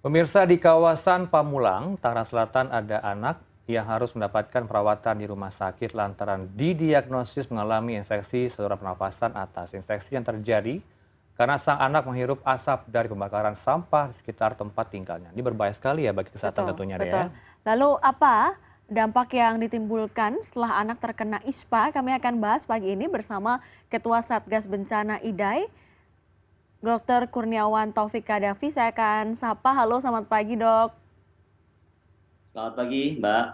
Pemirsa di kawasan Pamulang, Tangerang Selatan ada anak yang harus mendapatkan perawatan di rumah sakit lantaran didiagnosis mengalami infeksi saluran pernapasan atas. Infeksi yang terjadi karena sang anak menghirup asap dari pembakaran sampah di sekitar tempat tinggalnya. Ini berbahaya sekali ya bagi kesehatan Betul, tentunya deh ya. betul. Lalu apa dampak yang ditimbulkan setelah anak terkena ISPA? Kami akan bahas pagi ini bersama Ketua Satgas Bencana IDAI, Dr. Kurniawan Taufik Kadafi. Saya akan sapa. Halo, selamat pagi, Dok. Selamat pagi, Mbak.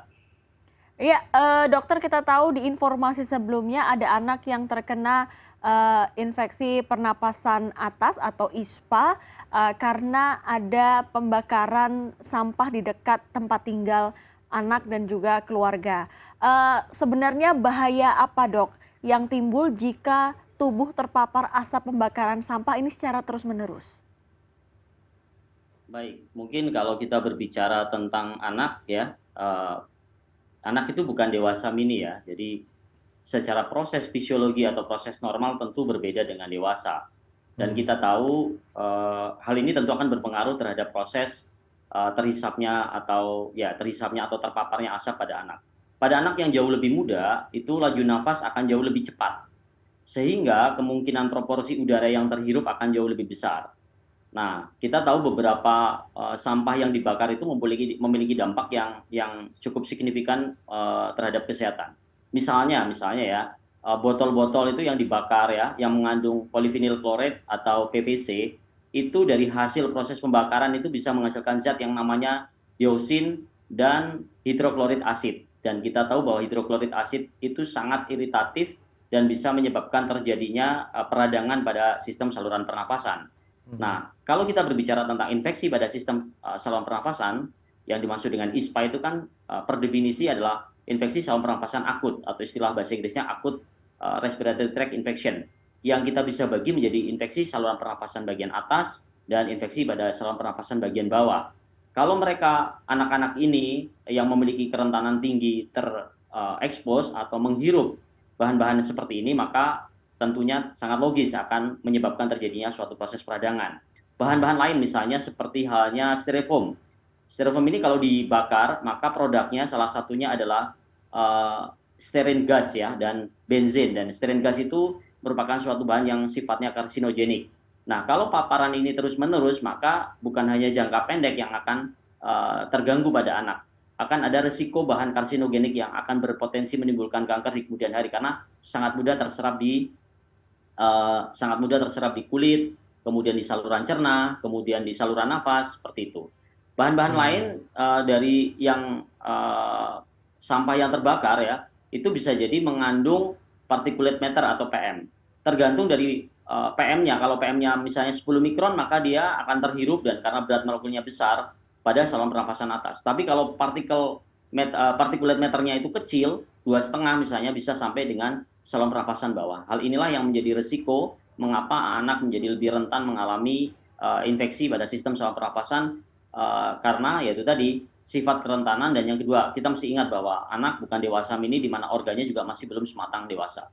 Iya, dokter, kita tahu di informasi sebelumnya ada anak yang terkena infeksi pernapasan atas atau ISPA karena ada pembakaran sampah di dekat tempat tinggal anak dan juga keluarga. Sebenarnya bahaya apa, Dok, yang timbul jika tubuh terpapar asap pembakaran sampah ini secara terus-menerus? Baik, mungkin kalau kita berbicara tentang anak ya, anak itu bukan dewasa mini ya. Jadi secara proses fisiologi atau proses normal tentu berbeda dengan dewasa. Dan Hmm. kita tahu hal ini tentu akan berpengaruh terhadap proses terhisapnya atau terpaparnya asap pada anak. Pada anak yang jauh lebih muda, itu laju nafas akan jauh lebih cepat. Sehingga kemungkinan proporsi udara yang terhirup akan jauh lebih besar. Nah, kita tahu beberapa sampah yang dibakar itu memiliki dampak yang cukup signifikan terhadap kesehatan. Misalnya ya, botol-botol itu yang dibakar ya, yang mengandung polyvinyl chloride atau PVC, itu dari hasil proses pembakaran itu bisa menghasilkan zat yang namanya diosin dan hidroklorid asid. Dan kita tahu bahwa hidroklorid asid itu sangat iritatif dan bisa menyebabkan terjadinya peradangan pada sistem saluran pernapasan. Hmm. Nah, kalau kita berbicara tentang infeksi pada sistem saluran pernapasan, yang dimaksud dengan ISPA itu kan per definisi adalah infeksi saluran pernapasan akut atau istilah bahasa Inggrisnya akut respiratory tract infection, yang kita bisa bagi menjadi infeksi saluran pernapasan bagian atas dan infeksi pada saluran pernapasan bagian bawah. Kalau mereka anak-anak ini yang memiliki kerentanan tinggi terekspos atau menghirup bahan-bahan seperti ini, maka tentunya sangat logis akan menyebabkan terjadinya suatu proses peradangan. Bahan-bahan lain misalnya seperti halnya styrofoam. Styrofoam ini kalau dibakar, maka produknya salah satunya adalah stearin gas ya dan benzin. Dan stearin gas itu merupakan suatu bahan yang sifatnya karsinogenik. Nah, kalau paparan ini terus-menerus, maka bukan hanya jangka pendek yang akan terganggu pada anak, akan ada risiko bahan karsinogenik yang akan berpotensi menimbulkan kanker di kemudian hari karena sangat mudah terserap di kulit, kemudian di saluran cerna, kemudian di saluran nafas, seperti itu. Bahan-bahan lain Hmm. dari yang sampah yang terbakar ya, itu bisa jadi mengandung particulate matter atau PM. Tergantung dari PM-nya. Kalau PM-nya misalnya 10 mikron, maka dia akan terhirup dan karena berat molekulnya besar pada saluran pernapasan atas. Tapi kalau particulate matter-nya itu kecil, 2,5 misalnya, bisa sampai dengan saluran pernapasan bawah. Hal inilah yang menjadi risiko mengapa anak menjadi lebih rentan mengalami infeksi pada sistem saluran pernapasan karena yaitu tadi sifat kerentanan, dan yang kedua kita mesti ingat bahwa anak bukan dewasa mini di mana organnya juga masih belum sematang dewasa.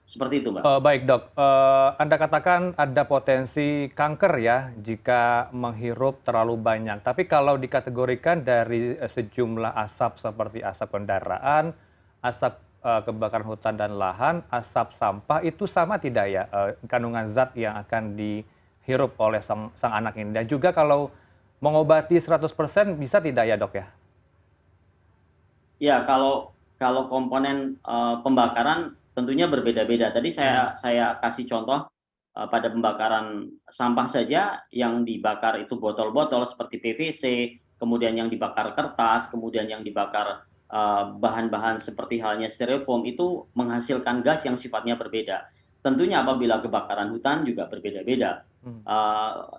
Seperti itu, Mbak. Baik dok, Anda katakan ada potensi kanker ya jika menghirup terlalu banyak. Tapi kalau dikategorikan dari sejumlah asap seperti asap kendaraan, asap kebakaran hutan dan lahan, asap sampah itu sama tidak ya kandungan zat yang akan dihirup oleh sang anak ini? Dan juga kalau mengobati 100% bisa tidak ya dok ya? Ya, kalau komponen pembakaran tentunya berbeda-beda. Tadi Hmm. saya kasih contoh pada pembakaran sampah saja yang dibakar itu botol-botol seperti PVC, kemudian yang dibakar kertas, kemudian yang dibakar bahan-bahan seperti halnya styrofoam itu menghasilkan gas yang sifatnya berbeda. Tentunya apabila kebakaran hutan juga berbeda-beda Hmm.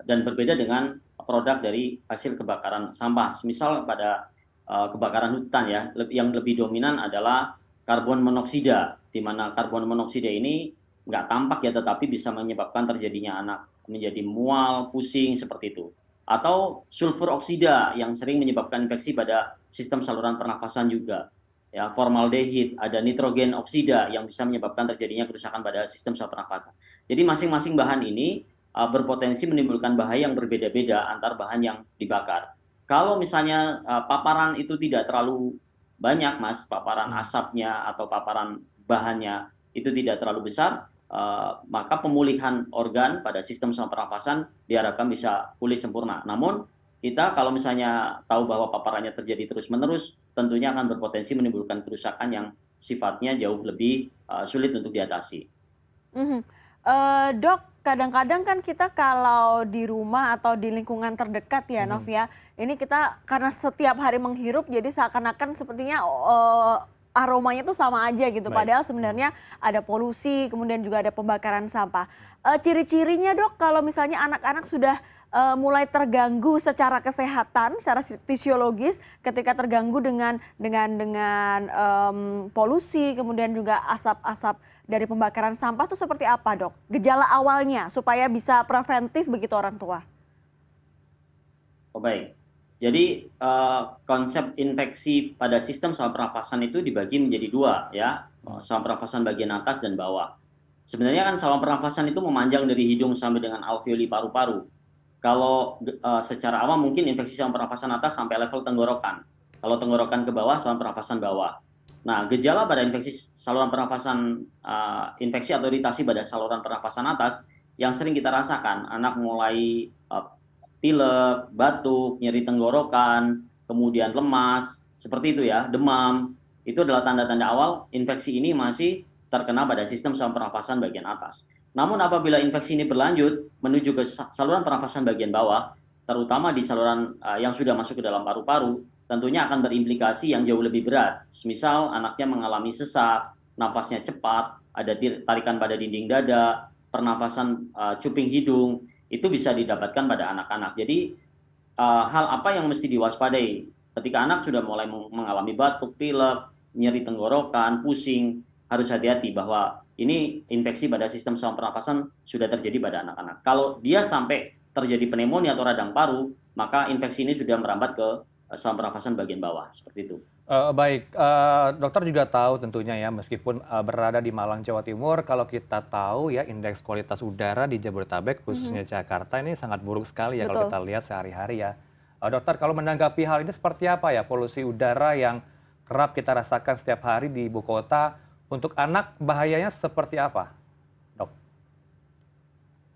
dan berbeda dengan produk dari hasil kebakaran sampah. Misal pada kebakaran hutan ya, yang lebih dominan adalah karbon monoksida, di mana karbon monoksida ini nggak tampak ya, tetapi bisa menyebabkan terjadinya anak menjadi mual, pusing, seperti itu. Atau sulfur oksida yang sering menyebabkan infeksi pada sistem saluran pernafasan juga. Ya, formaldehid, ada nitrogen oksida yang bisa menyebabkan terjadinya kerusakan pada sistem saluran pernafasan. Jadi masing-masing bahan ini berpotensi menimbulkan bahaya yang berbeda-beda antar bahan yang dibakar. Kalau misalnya paparan itu tidak terlalu banyak, Mas, paparan asapnya atau paparan bahannya itu tidak terlalu besar, maka pemulihan organ pada sistem saluran pernafasan diharapkan bisa pulih sempurna. Namun kita kalau misalnya tahu bahwa paparannya terjadi terus-menerus, tentunya akan berpotensi menimbulkan kerusakan yang sifatnya jauh lebih sulit untuk diatasi. Mhm. Dok, kadang-kadang kan kita kalau di rumah atau di lingkungan terdekat ya, Nov ya, ini kita karena setiap hari menghirup jadi seakan-akan sepertinya aromanya tuh sama aja gitu. Baik. Padahal sebenarnya ada polusi, kemudian juga ada pembakaran sampah. Ciri-cirinya dok, kalau misalnya anak-anak sudah mulai terganggu secara kesehatan, secara fisiologis, ketika terganggu dengan polusi, kemudian juga asap-asap dari pembakaran sampah itu seperti apa dok? Gejala awalnya supaya bisa preventif begitu orang tua. Oh, baik. Jadi konsep infeksi pada sistem saluran pernafasan itu dibagi menjadi dua ya, saluran pernafasan bagian atas dan bawah. Sebenarnya kan saluran pernafasan itu memanjang dari hidung sampai dengan alveoli paru-paru. Kalau secara awam mungkin infeksi saluran pernafasan atas sampai level tenggorokan. Kalau tenggorokan ke bawah, saluran pernafasan bawah. Nah, gejala pada infeksi saluran pernafasan, infeksi atau iritasi pada saluran pernafasan atas yang sering kita rasakan, anak mulai pilek, batuk, nyeri tenggorokan, kemudian lemas, seperti itu ya, demam. Itu adalah tanda-tanda awal infeksi ini masih terkena pada sistem saluran pernafasan bagian atas. Namun apabila infeksi ini berlanjut menuju ke saluran pernafasan bagian bawah, terutama di saluran yang sudah masuk ke dalam paru-paru, tentunya akan berimplikasi yang jauh lebih berat. Misal anaknya mengalami sesak, nafasnya cepat, ada tarikan pada dinding dada, pernafasan cuping hidung, itu bisa didapatkan pada anak-anak. Jadi hal apa yang mesti diwaspadai ketika anak sudah mulai mengalami batuk, pilek, nyeri tenggorokan, pusing, harus hati-hati bahwa ini infeksi pada sistem saluran pernafasan sudah terjadi pada anak-anak. Kalau dia sampai terjadi pneumonia atau radang paru, maka infeksi ini sudah merambat ke saluran pernafasan bagian bawah, seperti itu. Baik, dokter juga tahu tentunya ya meskipun berada di Malang, Jawa Timur, kalau kita tahu ya indeks kualitas udara di Jabodetabek khususnya Jakarta ini sangat buruk sekali ya kalau Betul. kita lihat sehari-hari ya. Dokter kalau menanggapi hal ini seperti apa ya polusi udara yang kerap kita rasakan setiap hari di ibu kota, untuk anak bahayanya seperti apa, Dok?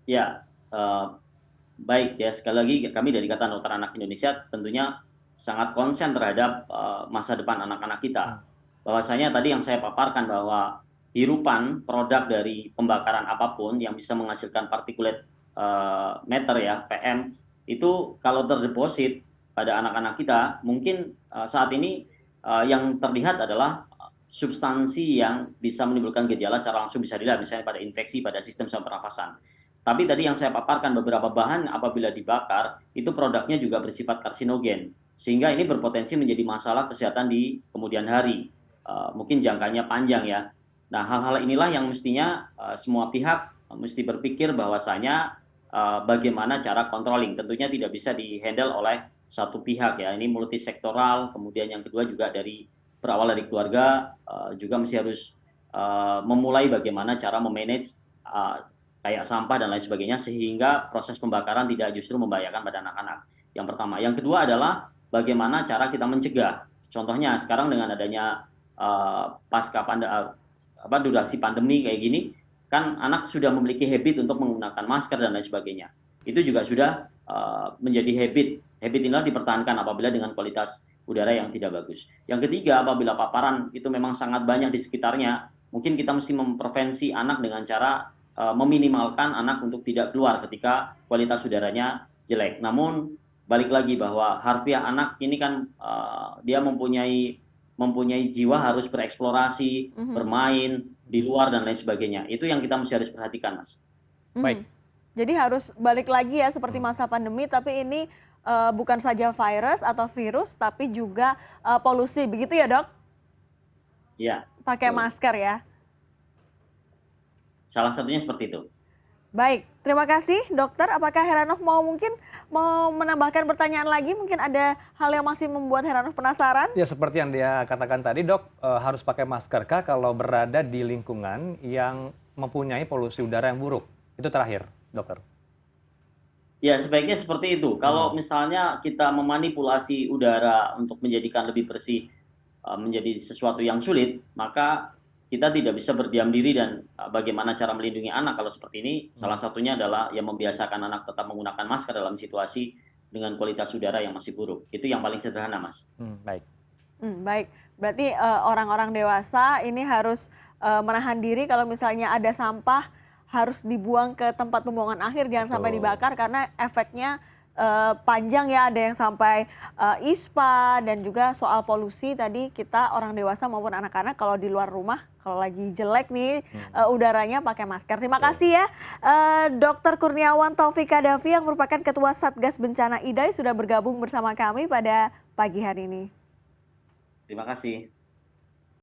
Ya, baik ya, sekali lagi kami dari Ikatan Dokter Anak Indonesia tentunya sangat konsen terhadap masa depan anak-anak kita. Bahwasanya tadi yang saya paparkan bahwa hirupan produk dari pembakaran apapun yang bisa menghasilkan particulate matter ya, PM, itu kalau terdeposit pada anak-anak kita, mungkin saat ini yang terlihat adalah substansi yang bisa menimbulkan gejala secara langsung bisa dilihat misalnya pada infeksi pada sistem saluran pernafasan. Tapi tadi yang saya paparkan beberapa bahan apabila dibakar itu produknya juga bersifat karsinogen sehingga ini berpotensi menjadi masalah kesehatan di kemudian hari. Mungkin jangkanya panjang ya. Nah, hal-hal inilah yang mestinya semua pihak mesti berpikir bahwasanya bagaimana cara controlling. Tentunya tidak bisa dihandle oleh satu pihak ya. Ini multisektoral, kemudian yang kedua juga berawal dari keluarga, juga mesti harus memulai bagaimana cara memanage kayak sampah dan lain sebagainya sehingga proses pembakaran tidak justru membahayakan pada anak-anak. Yang pertama, yang kedua adalah bagaimana cara kita mencegah. Contohnya sekarang dengan adanya pasca durasi pandemi kayak gini, kan anak sudah memiliki habit untuk menggunakan masker dan lain sebagainya. Itu juga sudah menjadi habit. Habit inilah dipertahankan apabila dengan kualitas udara yang tidak bagus. Yang ketiga, apabila paparan itu memang sangat banyak di sekitarnya, mungkin kita mesti memprevensi anak dengan cara meminimalkan anak untuk tidak keluar ketika kualitas udaranya jelek. Namun balik lagi bahwa harfiah anak ini kan dia mempunyai jiwa harus bereksplorasi, bermain di luar dan lain sebagainya. Itu yang kita mesti harus perhatikan, Mas. Baik. Jadi harus balik lagi ya seperti masa pandemi, tapi ini bukan saja virus atau virus, tapi juga polusi, begitu ya dok? Iya. Pakai masker ya. Salah satunya seperti itu. Baik, terima kasih dokter. Apakah Heranov mungkin mau menambahkan pertanyaan lagi? Mungkin ada hal yang masih membuat Heranov penasaran? Ya seperti yang dia katakan tadi dok, harus pakai masker kah kalau berada di lingkungan yang mempunyai polusi udara yang buruk? Itu terakhir dokter. Ya, sebaiknya seperti itu. Kalau misalnya kita memanipulasi udara untuk menjadikan lebih bersih menjadi sesuatu yang sulit, maka kita tidak bisa berdiam diri dan bagaimana cara melindungi anak kalau seperti ini. Salah satunya adalah yang membiasakan anak tetap menggunakan masker dalam situasi dengan kualitas udara yang masih buruk. Itu yang paling sederhana, Mas. Baik. Baik, berarti orang-orang dewasa ini harus menahan diri kalau misalnya ada sampah harus dibuang ke tempat pembuangan akhir, jangan sampai Betul. dibakar karena efeknya panjang ya, ada yang sampai ISPA dan juga soal polusi tadi kita orang dewasa maupun anak-anak kalau di luar rumah kalau lagi jelek nih udaranya pakai masker. Terima kasih ya Dr. Kurniawan Taufik Kadafi yang merupakan Ketua Satgas Bencana IDAI sudah bergabung bersama kami pada pagi hari ini. Terima kasih.